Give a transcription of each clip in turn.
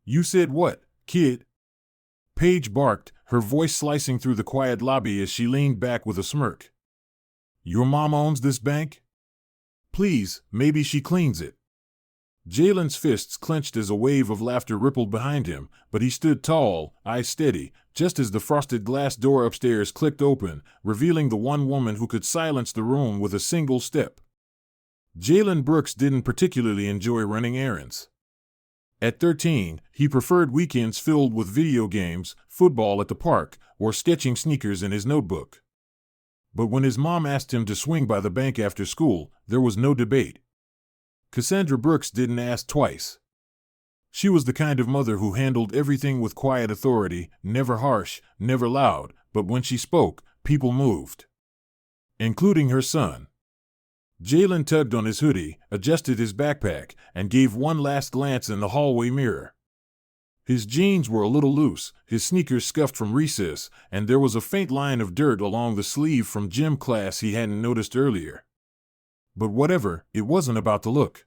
You said what, kid? Paige barked, her voice slicing through the quiet lobby as she leaned back with a smirk. Your mom owns this bank? Please, maybe she cleans it. Jalen's fists clenched as a wave of laughter rippled behind him, but he stood tall, eyes steady, just as the frosted glass door upstairs clicked open, revealing the one woman who could silence the room with a single step. Jalen Brooks didn't particularly enjoy running errands. At 13, he preferred weekends filled with video games, football at the park, or sketching sneakers in his notebook. But when his mom asked him to swing by the bank after school, there was no debate. Cassandra Brooks didn't ask twice. She was the kind of mother who handled everything with quiet authority, never harsh, never loud, but when she spoke, people moved. Including her son. Jalen tugged on his hoodie, adjusted his backpack, and gave one last glance in the hallway mirror. His jeans were a little loose, his sneakers scuffed from recess, and there was a faint line of dirt along the sleeve from gym class he hadn't noticed earlier. But whatever, it wasn't about the look.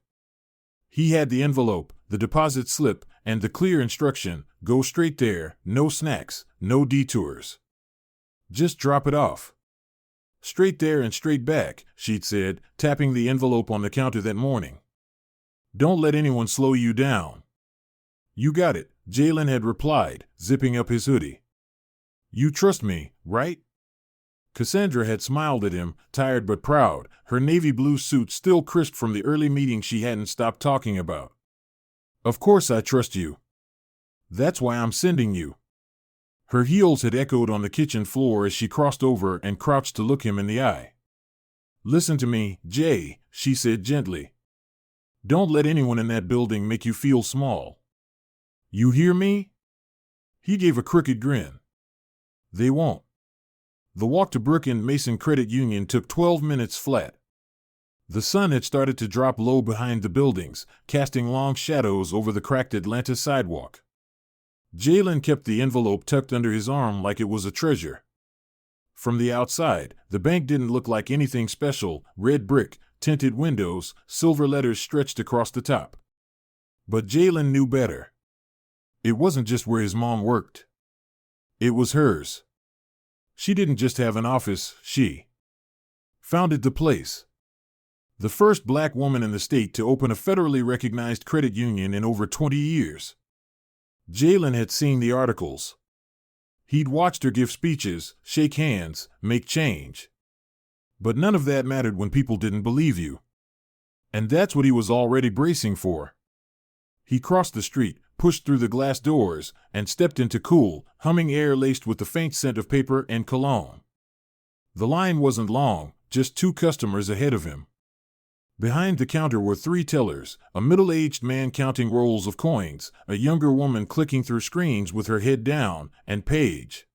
He had the envelope, the deposit slip, and the clear instruction, go straight there, no snacks, no detours. Just drop it off. Straight there and straight back, she'd said, tapping the envelope on the counter that morning. Don't let anyone slow you down. You got it, Jalen had replied, zipping up his hoodie. You trust me, right? Cassandra had smiled at him, tired but proud, her navy blue suit still crisp from the early meeting she hadn't stopped talking about. Of course I trust you. That's why I'm sending you. Her heels had echoed on the kitchen floor as she crossed over and crouched to look him in the eye. Listen to me, Jay, she said gently. Don't let anyone in that building make you feel small. You hear me? He gave a crooked grin. They won't. The walk to Brook and Mason Credit Union took 12 minutes flat. The sun had started to drop low behind the buildings, casting long shadows over the cracked Atlanta sidewalk. Jalen kept the envelope tucked under his arm like it was a treasure. From the outside, the bank didn't look like anything special, red brick, tinted windows, silver letters stretched across the top. But Jalen knew better. It wasn't just where his mom worked. It was hers. She didn't just have an office, she founded the place. The first black woman in the state to open a federally recognized credit union in over 20 years. Jalen had seen the articles. He'd watched her give speeches, shake hands, make change. But none of that mattered when people didn't believe you. And that's what he was already bracing for. He crossed the street, pushed through the glass doors, and stepped into cool, humming air laced with the faint scent of paper and cologne. The line wasn't long, just 2 customers ahead of him. Behind the counter were 3 tellers, a middle-aged man counting rolls of coins, a younger woman clicking through screens with her head down, and Paige.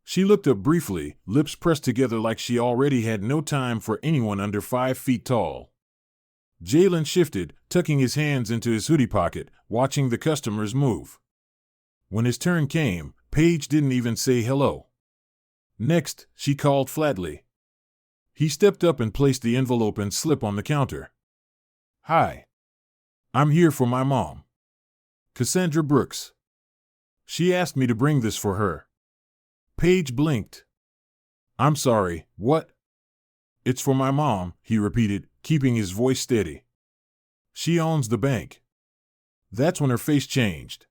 She looked up briefly, lips pressed together like she already had no time for anyone under 5 feet tall. Jalen shifted, tucking his hands into his hoodie pocket, watching the customers move. When his turn came, Paige didn't even say hello. Next, she called flatly. He stepped up and placed the envelope and slip on the counter. Hi. I'm here for my mom. Cassandra Brooks. She asked me to bring this for her. Paige blinked. I'm sorry, what? It's for my mom, he repeated, keeping his voice steady. She owns the bank. That's when her face changed.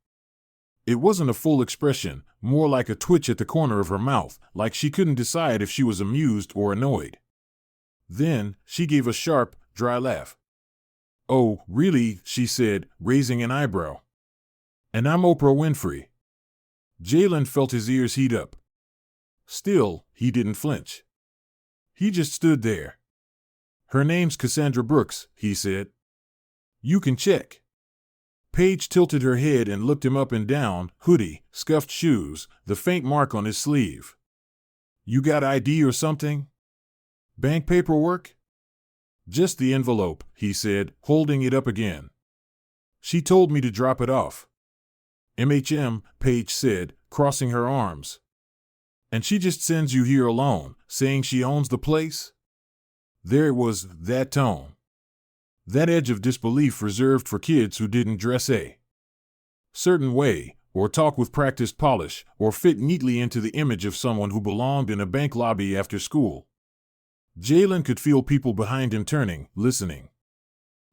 It wasn't a full expression, more like a twitch at the corner of her mouth, like she couldn't decide if she was amused or annoyed. Then, she gave a sharp, dry laugh. Oh, really, she said, raising an eyebrow. And I'm Oprah Winfrey. Jalen felt his ears heat up. Still, he didn't flinch. He just stood there. Her name's Cassandra Brooks, he said. You can check. Paige tilted her head and looked him up and down, hoodie, scuffed shoes, the faint mark on his sleeve. You got ID or something? Bank paperwork? Just the envelope, he said, holding it up again. She told me to drop it off. MHM, Paige said, crossing her arms. And she just sends you here alone, saying she owns the place? There it was, that tone. That edge of disbelief reserved for kids who didn't dress A. certain way, or talk with practiced polish, or fit neatly into the image of someone who belonged in a bank lobby after school. Jalen could feel people behind him turning, listening.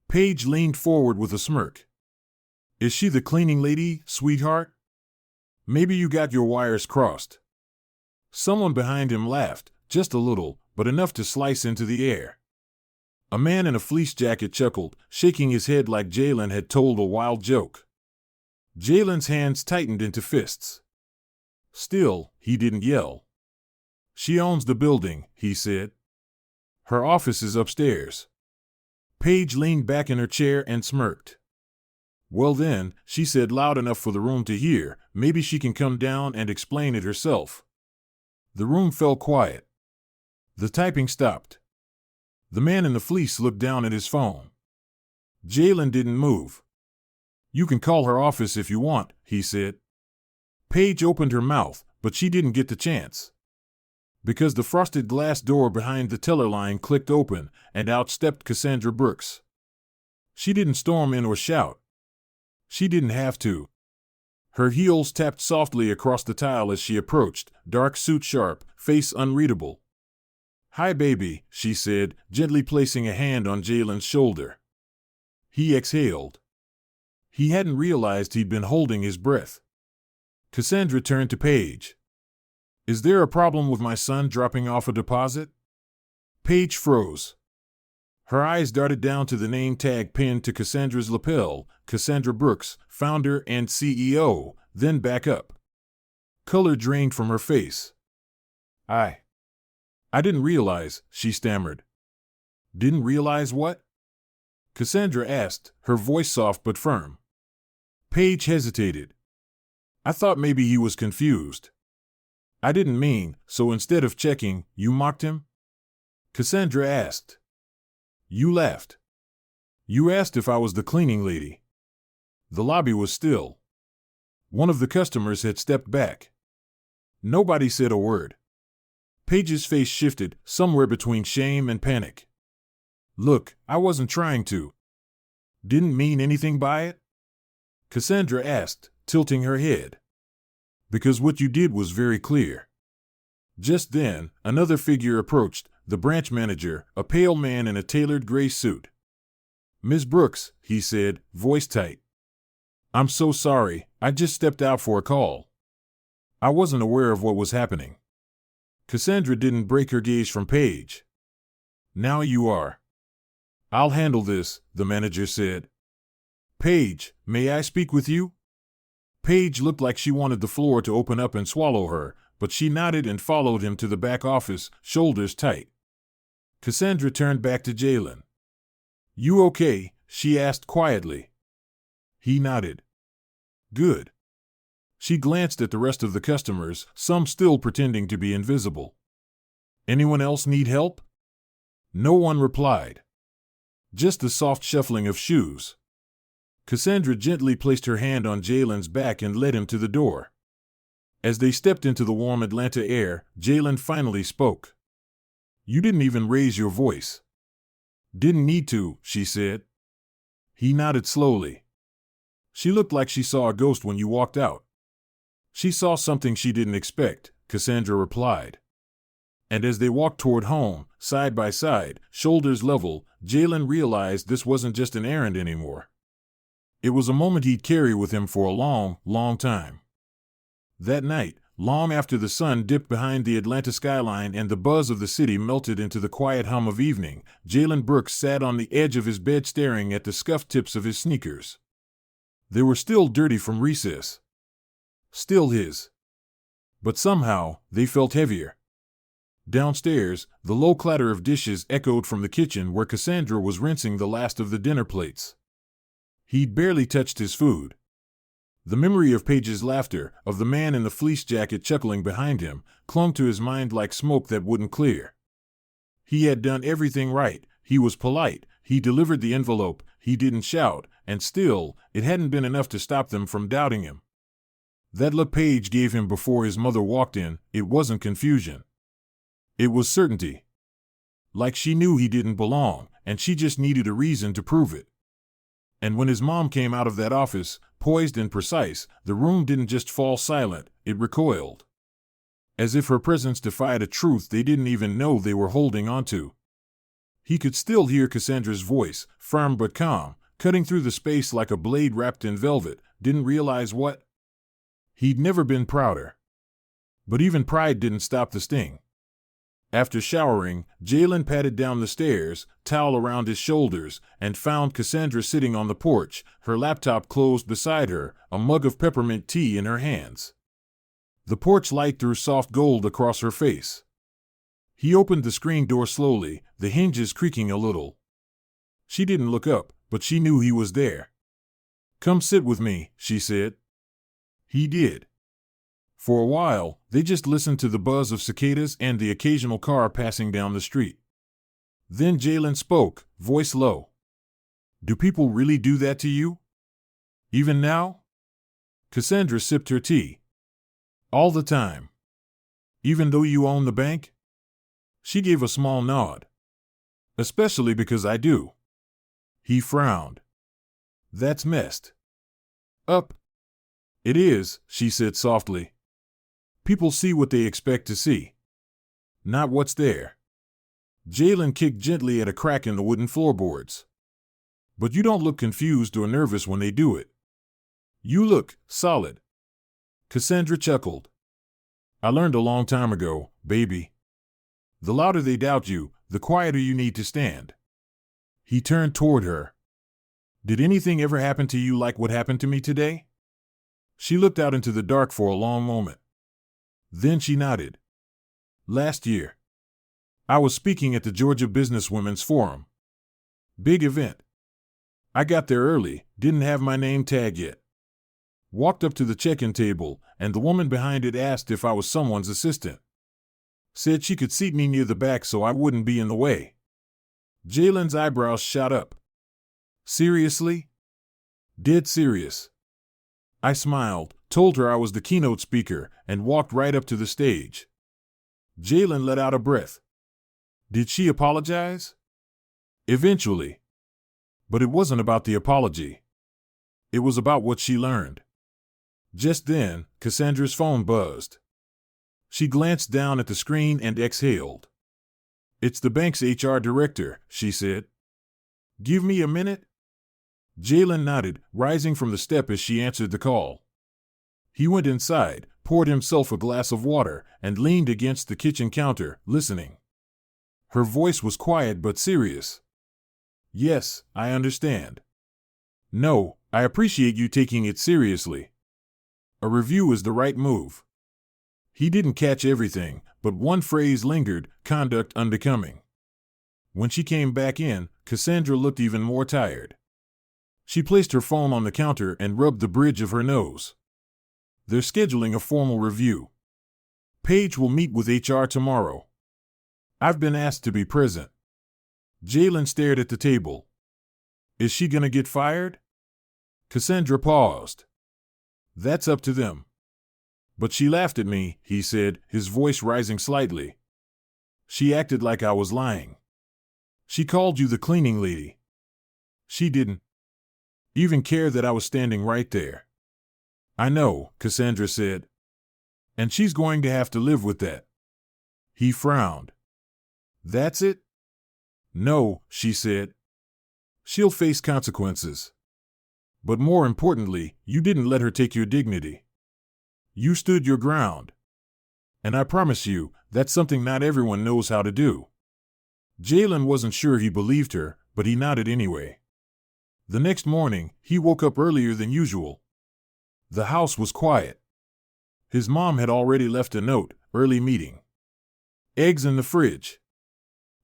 Paige leaned forward with a smirk. Is she the cleaning lady, sweetheart? Maybe you got your wires crossed. Someone behind him laughed, just a little, but enough to slice into the air. A man in a fleece jacket chuckled, shaking his head like Jalen had told a wild joke. Jalen's hands tightened into fists. Still, he didn't yell. She owns the building, he said. Her office is upstairs. Paige leaned back in her chair and smirked. Well then, she said loud enough for the room to hear, maybe she can come down and explain it herself. The room fell quiet. The typing stopped. The man in the fleece looked down at his phone. Jalen didn't move. You can call her office if you want, he said. Paige opened her mouth, but she didn't get the chance. Because the frosted glass door behind the teller line clicked open, and out stepped Cassandra Brooks. She didn't storm in or shout. She didn't have to. Her heels tapped softly across the tile as she approached, dark suit sharp, face unreadable. Hi baby, she said, gently placing a hand on Jalen's shoulder. He exhaled. He hadn't realized he'd been holding his breath. Cassandra turned to Paige. Is there a problem with my son dropping off a deposit? Paige froze. Her eyes darted down to the name tag pinned to Cassandra's lapel, Cassandra Brooks, founder and CEO, then back up. Color drained from her face. I didn't realize, she stammered. Didn't realize what? Cassandra asked, her voice soft but firm. Paige hesitated. I thought maybe he was confused. I didn't mean, so instead of checking, you mocked him? Cassandra asked. You laughed. You asked if I was the cleaning lady. The lobby was still. One of the customers had stepped back. Nobody said a word. Paige's face shifted, somewhere between shame and panic. Look, I wasn't trying to. Didn't mean anything by it? Cassandra asked, tilting her head. Because what you did was very clear. Just then, another figure approached, the branch manager, a pale man in a tailored gray suit. Ms. Brooks, he said, voice tight. I'm so sorry, I just stepped out for a call. I wasn't aware of what was happening. Cassandra didn't break her gaze from Paige. Now you are. I'll handle this, the manager said. Paige, may I speak with you? Paige looked like she wanted the floor to open up and swallow her, but she nodded and followed him to the back office, shoulders tight. Cassandra turned back to Jalen. You okay? She asked quietly. He nodded. Good. She glanced at the rest of the customers, some still pretending to be invisible. Anyone else need help? No one replied. Just the soft shuffling of shoes. Cassandra gently placed her hand on Jalen's back and led him to the door. As they stepped into the warm Atlanta air, Jalen finally spoke. You didn't even raise your voice. Didn't need to, she said. He nodded slowly. She looked like she saw a ghost when you walked out. She saw something she didn't expect, Cassandra replied. And as they walked toward home, side by side, shoulders level, Jalen realized this wasn't just an errand anymore. It was a moment he'd carry with him for a long, long time. That night, long after the sun dipped behind the Atlanta skyline and the buzz of the city melted into the quiet hum of evening, Jalen Brooks sat on the edge of his bed staring at the scuffed tips of his sneakers. They were still dirty from recess. Still his. But somehow, they felt heavier. Downstairs, the low clatter of dishes echoed from the kitchen where Cassandra was rinsing the last of the dinner plates. He'd barely touched his food. The memory of Paige's laughter, of the man in the fleece jacket chuckling behind him, clung to his mind like smoke that wouldn't clear. He had done everything right, he was polite, he delivered the envelope, he didn't shout, and still, it hadn't been enough to stop them from doubting him. That look Paige gave him before his mother walked in, it wasn't confusion. It was certainty. Like she knew he didn't belong, and she just needed a reason to prove it. And when his mom came out of that office, poised and precise, the room didn't just fall silent, it recoiled. As if her presence defied a truth they didn't even know they were holding onto. He could still hear Cassandra's voice, firm but calm, cutting through the space like a blade wrapped in velvet. Didn't realize what? He'd never been prouder. But even pride didn't stop the sting. After showering, Jalen padded down the stairs, towel around his shoulders, and found Cassandra sitting on the porch, her laptop closed beside her, a mug of peppermint tea in her hands. The porch light threw soft gold across her face. He opened the screen door slowly, the hinges creaking a little. She didn't look up, but she knew he was there. "Come sit with me," she said. He did. For a while, they just listened to the buzz of cicadas and the occasional car passing down the street. Then Jalen spoke, voice low. "Do people really do that to you? Even now?" Cassandra sipped her tea. "All the time. Even though you own the bank?" She gave a small nod. "Especially because I do." He frowned. "That's messed up." "It is," she said softly. "People see what they expect to see, not what's there." Jalen kicked gently at a crack in the wooden floorboards. "But you don't look confused or nervous when they do it. You look solid." Cassandra chuckled. "I learned a long time ago, baby. The louder they doubt you, the quieter you need to stand." He turned toward her. "Did anything ever happen to you like what happened to me today?" She looked out into the dark for a long moment. Then she nodded. "Last year. I was speaking at the Georgia Businesswomen's Forum. Big event. I got there early, didn't have my name tag yet. Walked up to the check-in table, and the woman behind it asked if I was someone's assistant. Said she could seat me near the back so I wouldn't be in the way." Jalen's eyebrows shot up. "Seriously?" "Dead serious." I smiled, told her I was the keynote speaker, and walked right up to the stage. Jalen let out a breath. "Did she apologize?" "Eventually. But it wasn't about the apology. It was about what she learned." Just then, Cassandra's phone buzzed. She glanced down at the screen and exhaled. "It's the bank's HR director," she said. "Give me a minute?" Jalen nodded, rising from the step as she answered the call. He went inside, poured himself a glass of water, and leaned against the kitchen counter, listening. Her voice was quiet but serious. "Yes, I understand. No, I appreciate you taking it seriously. A review is the right move." He didn't catch everything, but one phrase lingered, "conduct unbecoming." When she came back in, Cassandra looked even more tired. She placed her phone on the counter and rubbed the bridge of her nose. "They're scheduling a formal review. Paige will meet with HR tomorrow. I've been asked to be present." Jalen stared at the table. "Is she gonna get fired?" Cassandra paused. "That's up to them." "But she laughed at me," he said, his voice rising slightly. "She acted like I was lying. She called you the cleaning lady. She didn't even care that I was standing right there." "I know," Cassandra said. "And she's going to have to live with that." He frowned. "That's it?" "No," she said. "She'll face consequences. But more importantly, you didn't let her take your dignity. You stood your ground. And I promise you, that's something not everyone knows how to do." Jalen wasn't sure he believed her, but he nodded anyway. The next morning, he woke up earlier than usual. The house was quiet. His mom had already left a note, "Early meeting. Eggs in the fridge.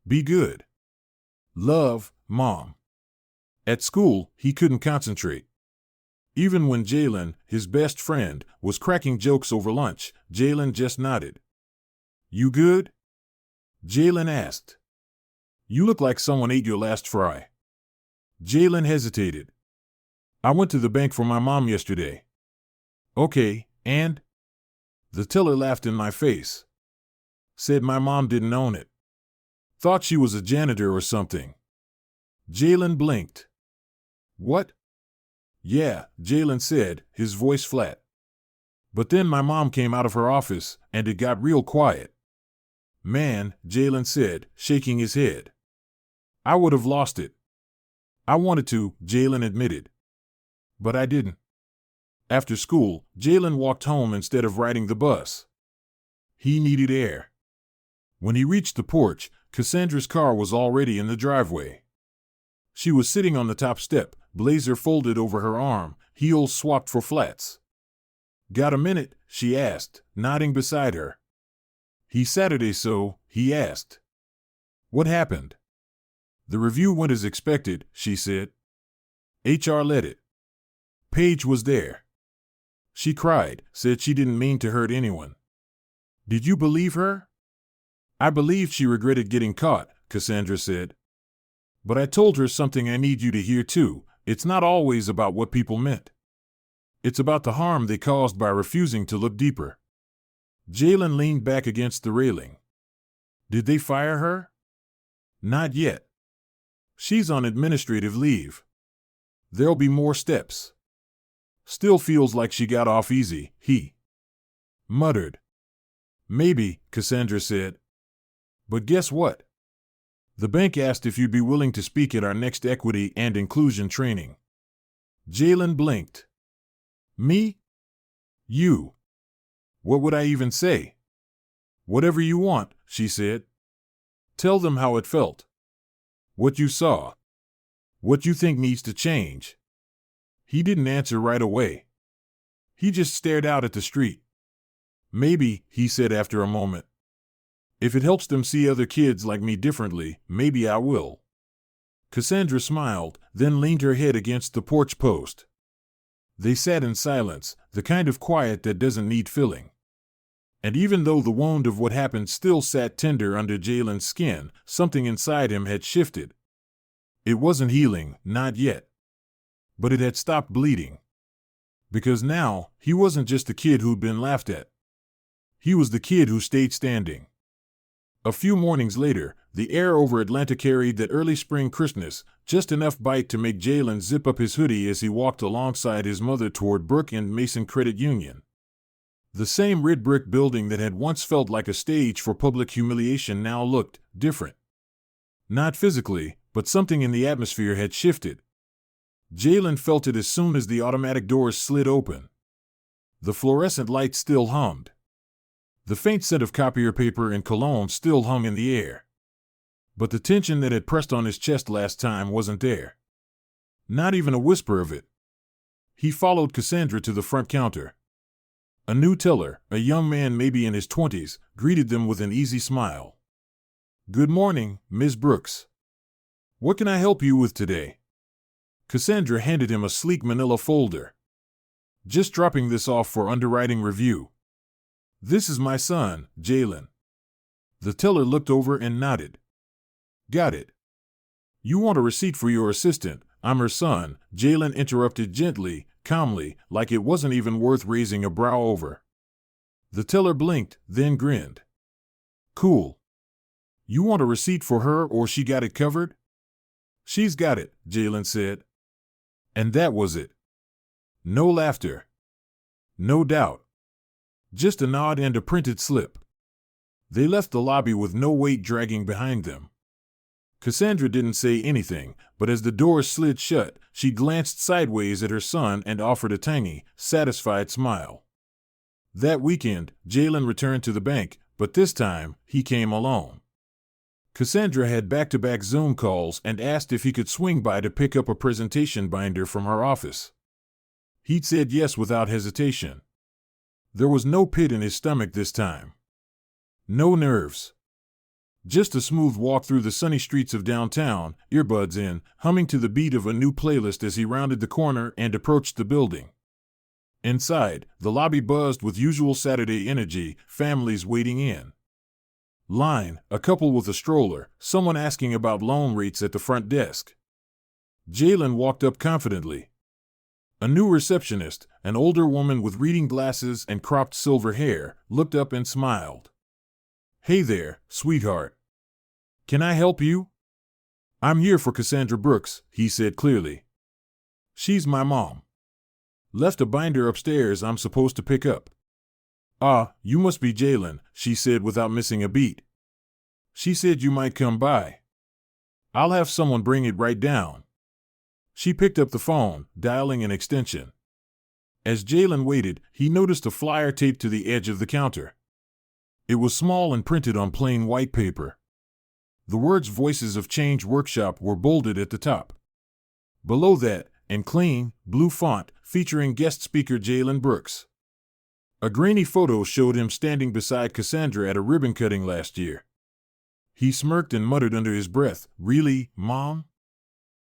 Be good. Love, Mom." At school, he couldn't concentrate. Even when Jalen, his best friend, was cracking jokes over lunch, Jalen just nodded. "You good?" Jalen asked. "You look like someone ate your last fry." Jalen hesitated. "I went to the bank for my mom yesterday." "Okay, and?" The teller laughed in my face. Said my mom didn't own it. Thought she was a janitor or something. Jalen blinked. "What?" Yeah, Jalen said, his voice flat. But then my mom came out of her office, and it got real quiet. Man, Jalen said, shaking his head. I would have lost it. I wanted to, Jalen admitted. But I didn't. After school, Jalen walked home instead of riding the bus. He needed air. When he reached the porch, Cassandra's car was already in the driveway. She was sitting on the top step, blazer folded over her arm, heels swapped for flats. Got a minute? She asked, nodding beside her. He Saturday so, he asked. What happened? The review went as expected, she said. HR led it. Paige was there. She cried, said she didn't mean to hurt anyone. Did you believe her? I believed she regretted getting caught, Cassandra said. But I told her something I need you to hear too. It's not always about what people meant. It's about the harm they caused by refusing to look deeper. Jalen leaned back against the railing. Did they fire her? Not yet. She's on administrative leave. There'll be more steps. Still feels like she got off easy, he muttered. Maybe, Cassandra said. But guess what? The bank asked if you'd be willing to speak at our next equity and inclusion training. Jalen blinked. Me? You. What would I even say? Whatever you want, she said. Tell them how it felt. What you saw. What you think needs to change. He didn't answer right away. He just stared out at the street. Maybe, he said after a moment. If it helps them see other kids like me differently, maybe I will. Cassandra smiled, then leaned her head against the porch post. They sat in silence, the kind of quiet that doesn't need filling. And even though the wound of what happened still sat tender under Jalen's skin, something inside him had shifted. It wasn't healing, not yet. But it had stopped bleeding. Because now, he wasn't just the kid who'd been laughed at. He was the kid who stayed standing. A few mornings later, the air over Atlanta carried that early spring crispness, just enough bite to make Jalen zip up his hoodie as he walked alongside his mother toward Brook and Mason Credit Union. The same red brick building that had once felt like a stage for public humiliation now looked different. Not physically, but something in the atmosphere had shifted. Jalen felt it as soon as the automatic doors slid open. The fluorescent lights still hummed. The faint scent of copier paper and cologne still hung in the air. But the tension that had pressed on his chest last time wasn't there. Not even a whisper of it. He followed Cassandra to the front counter. A new teller, a young man maybe in his 20s, greeted them with an easy smile. Good morning, Ms. Brooks. What can I help you with today? Cassandra handed him a sleek manila folder. Just dropping this off for underwriting review. This is my son, Jalen. The teller looked over and nodded. Got it. You want a receipt for your assistant? I'm her son, Jalen interrupted gently, calmly, like it wasn't even worth raising a brow over. The teller blinked, then grinned. Cool. You want a receipt for her or she got it covered? She's got it, Jalen said. And that was it. No laughter. No doubt. Just a nod and a printed slip. They left the lobby with no weight dragging behind them. Cassandra didn't say anything, but as the doors slid shut, she glanced sideways at her son and offered a tiny, satisfied smile. That weekend, Jalen returned to the bank, but this time, he came alone. Cassandra had back-to-back Zoom calls and asked if he could swing by to pick up a presentation binder from her office. He'd said yes without hesitation. There was no pit in his stomach this time. No nerves. Just a smooth walk through the sunny streets of downtown, earbuds in, humming to the beat of a new playlist as he rounded the corner and approached the building. Inside, the lobby buzzed with usual Saturday energy, families waiting in line, a couple with a stroller, someone asking about loan rates at the front desk. Jalen walked up confidently. A new receptionist, an older woman with reading glasses and cropped silver hair, looked up and smiled. Hey there, sweetheart. Can I help you? I'm here for Cassandra Brooks, he said clearly. She's my mom. Left a binder upstairs I'm supposed to pick up. Ah, you must be Jalen, she said without missing a beat. She said you might come by. I'll have someone bring it right down. She picked up the phone, dialing an extension. As Jalen waited, he noticed a flyer taped to the edge of the counter. It was small and printed on plain white paper. The words Voices of Change Workshop were bolded at the top. Below that, in clean, blue font, featuring guest speaker Jalen Brooks. A grainy photo showed him standing beside Cassandra at a ribbon cutting last year. He smirked and muttered under his breath, "Really, Mom?"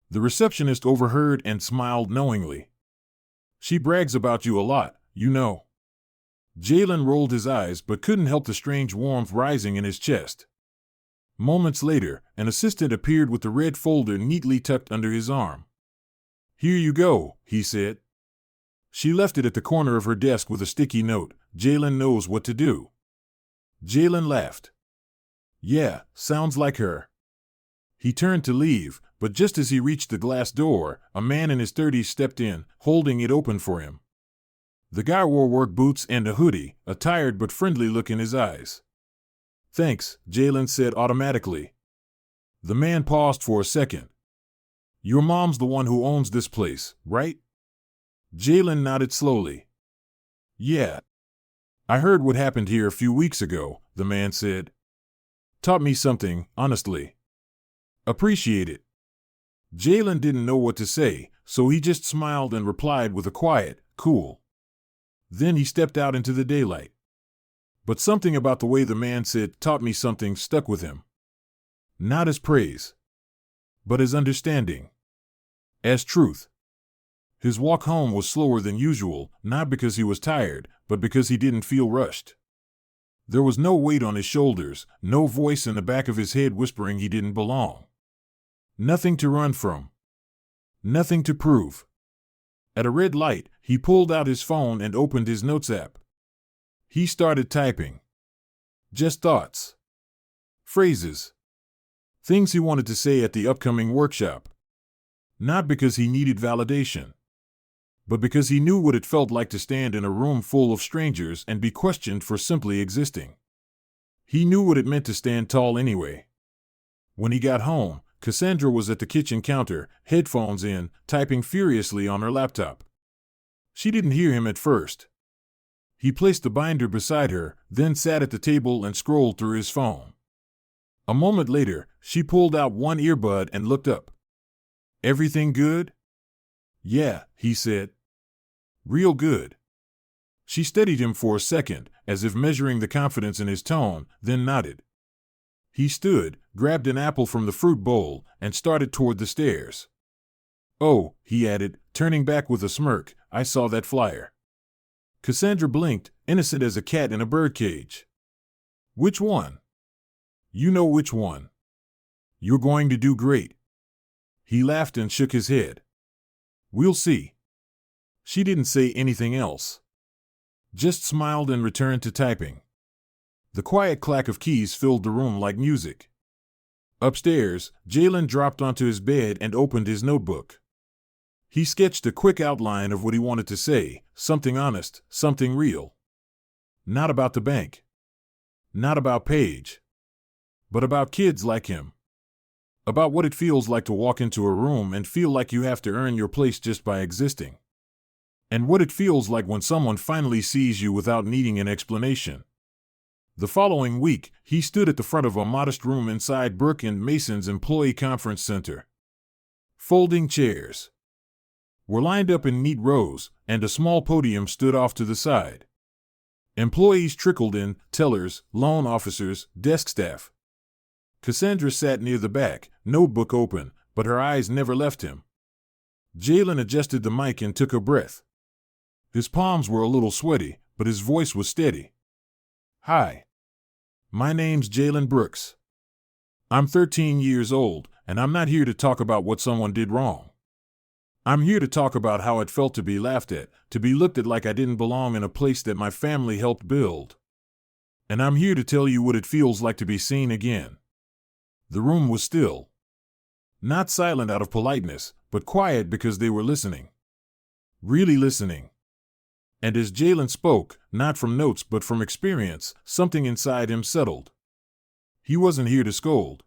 The receptionist overheard and smiled knowingly. "She brags about you a lot, you know." Jalen rolled his eyes but couldn't help the strange warmth rising in his chest. Moments later, an assistant appeared with the red folder neatly tucked under his arm. "Here you go," he said. She left it at the corner of her desk with a sticky note, "Jalen knows what to do." Jalen laughed. "Yeah, sounds like her." He turned to leave, but just as he reached the glass door, a man in his 30s stepped in, holding it open for him. The guy wore work boots and a hoodie, a tired but friendly look in his eyes. "Thanks," Jalen said automatically. The man paused for a second. "Your mom's the one who owns this place, right?" Jalen nodded slowly. "Yeah. I heard what happened here a few weeks ago," the man said. "Taught me something, honestly. Appreciate it." Jalen didn't know what to say, so he just smiled and replied with a quiet, "Cool." Then he stepped out into the daylight. But something about the way the man said "taught me something" stuck with him. Not as praise, but as understanding. As truth. His walk home was slower than usual, not because he was tired, but because he didn't feel rushed. There was no weight on his shoulders, no voice in the back of his head whispering he didn't belong. Nothing to run from. Nothing to prove. At a red light, he pulled out his phone and opened his notes app. He started typing. Just thoughts. Phrases. Things he wanted to say at the upcoming workshop. Not because he needed validation, but because he knew what it felt like to stand in a room full of strangers and be questioned for simply existing. He knew what it meant to stand tall anyway. When he got home, Cassandra was at the kitchen counter, headphones in, typing furiously on her laptop. She didn't hear him at first. He placed the binder beside her, then sat at the table and scrolled through his phone. A moment later, she pulled out one earbud and looked up. "Everything good?" "Yeah," he said. "Real good." She studied him for a second, as if measuring the confidence in his tone, then nodded. He stood, grabbed an apple from the fruit bowl, and started toward the stairs. "Oh," he added, turning back with a smirk, "I saw that flyer." Cassandra blinked, innocent as a cat in a birdcage. "Which one?" "You know which one. You're going to do great." He laughed and shook his head. "We'll see." She didn't say anything else. Just smiled and returned to typing. The quiet clack of keys filled the room like music. Upstairs, Jalen dropped onto his bed and opened his notebook. He sketched a quick outline of what he wanted to say, something honest, something real. Not about the bank. Not about Paige. But about kids like him. About what it feels like to walk into a room and feel like you have to earn your place just by existing. And what it feels like when someone finally sees you without needing an explanation. The following week, he stood at the front of a modest room inside Brooke and Mason's Employee Conference Center. Folding chairs were lined up in neat rows, and a small podium stood off to the side. Employees trickled in, tellers, loan officers, desk staff. Cassandra sat near the back, notebook open, but her eyes never left him. Jalen adjusted the mic and took a breath. His palms were a little sweaty, but his voice was steady. "Hi. My name's Jalen Brooks. I'm 13 years old, and I'm not here to talk about what someone did wrong. I'm here to talk about how it felt to be laughed at, to be looked at like I didn't belong in a place that my family helped build. And I'm here to tell you what it feels like to be seen again." The room was still. Not silent out of politeness, but quiet because they were listening. Really listening. And as Jalen spoke, not from notes but from experience, something inside him settled. He wasn't here to scold.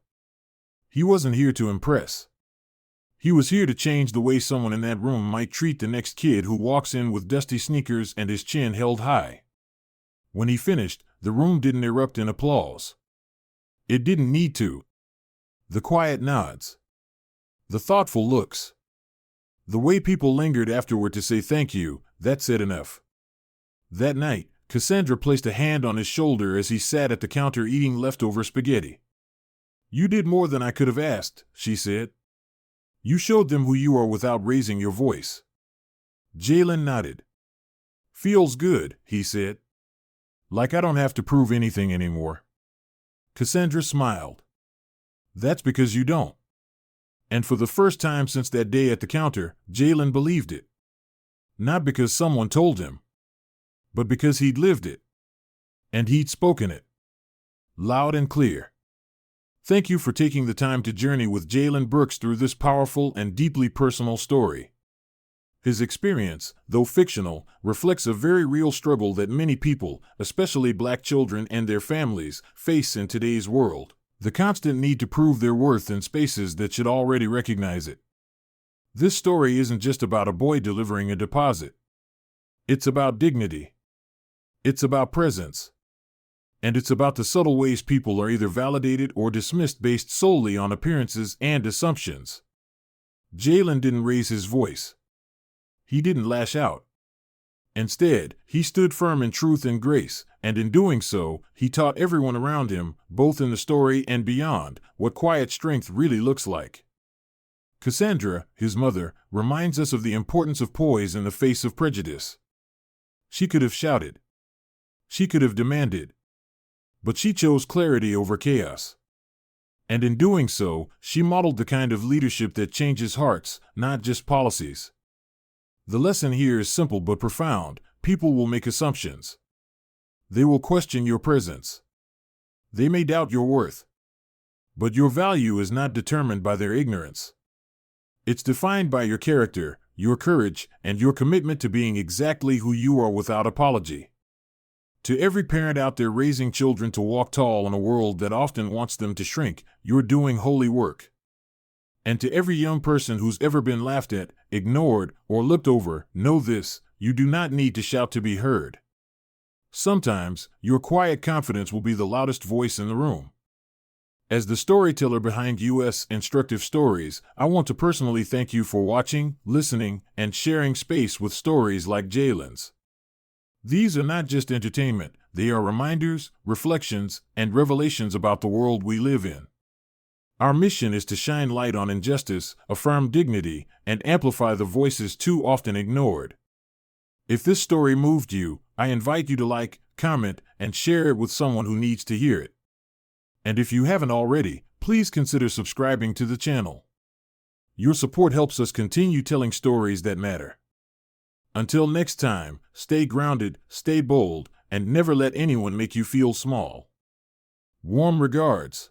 He wasn't here to impress. He was here to change the way someone in that room might treat the next kid who walks in with dusty sneakers and his chin held high. When he finished, the room didn't erupt in applause. It didn't need to. The quiet nods. The thoughtful looks. The way people lingered afterward to say thank you, that said enough. That night, Cassandra placed a hand on his shoulder as he sat at the counter eating leftover spaghetti. "You did more than I could have asked," she said. "You showed them who you are without raising your voice." Jalen nodded. "Feels good," he said. "Like I don't have to prove anything anymore." Cassandra smiled. "That's because you don't." And for the first time since that day at the counter, Jalen believed it. Not because someone told him, but because he'd lived it. And he'd spoken it. Loud and clear. Thank you for taking the time to journey with Jalen Brooks through this powerful and deeply personal story. His experience, though fictional, reflects a very real struggle that many people, especially Black children and their families, face in today's world. The constant need to prove their worth in spaces that should already recognize it. This story isn't just about a boy delivering a deposit. It's about dignity. It's about presence. And it's about the subtle ways people are either validated or dismissed based solely on appearances and assumptions. Jalen didn't raise his voice. He didn't lash out. Instead, he stood firm in truth and grace, and in doing so, he taught everyone around him, both in the story and beyond, what quiet strength really looks like. Cassandra, his mother, reminds us of the importance of poise in the face of prejudice. She could have shouted. She could have demanded. But she chose clarity over chaos. And in doing so, she modeled the kind of leadership that changes hearts, not just policies. The lesson here is simple but profound. People will make assumptions. They will question your presence. They may doubt your worth. But your value is not determined by their ignorance. It's defined by your character, your courage, and your commitment to being exactly who you are without apology. To every parent out there raising children to walk tall in a world that often wants them to shrink, you're doing holy work. And to every young person who's ever been laughed at, ignored, or looked over, know this: you do not need to shout to be heard. Sometimes, your quiet confidence will be the loudest voice in the room. As the storyteller behind U.S. Instructive Stories, I want to personally thank you for watching, listening, and sharing space with stories like Jalen's. These are not just entertainment, they are reminders, reflections, and revelations about the world we live in. Our mission is to shine light on injustice, affirm dignity, and amplify the voices too often ignored. If this story moved you, I invite you to like, comment, and share it with someone who needs to hear it. And if you haven't already, please consider subscribing to the channel. Your support helps us continue telling stories that matter. Until next time, stay grounded, stay bold, and never let anyone make you feel small. Warm regards.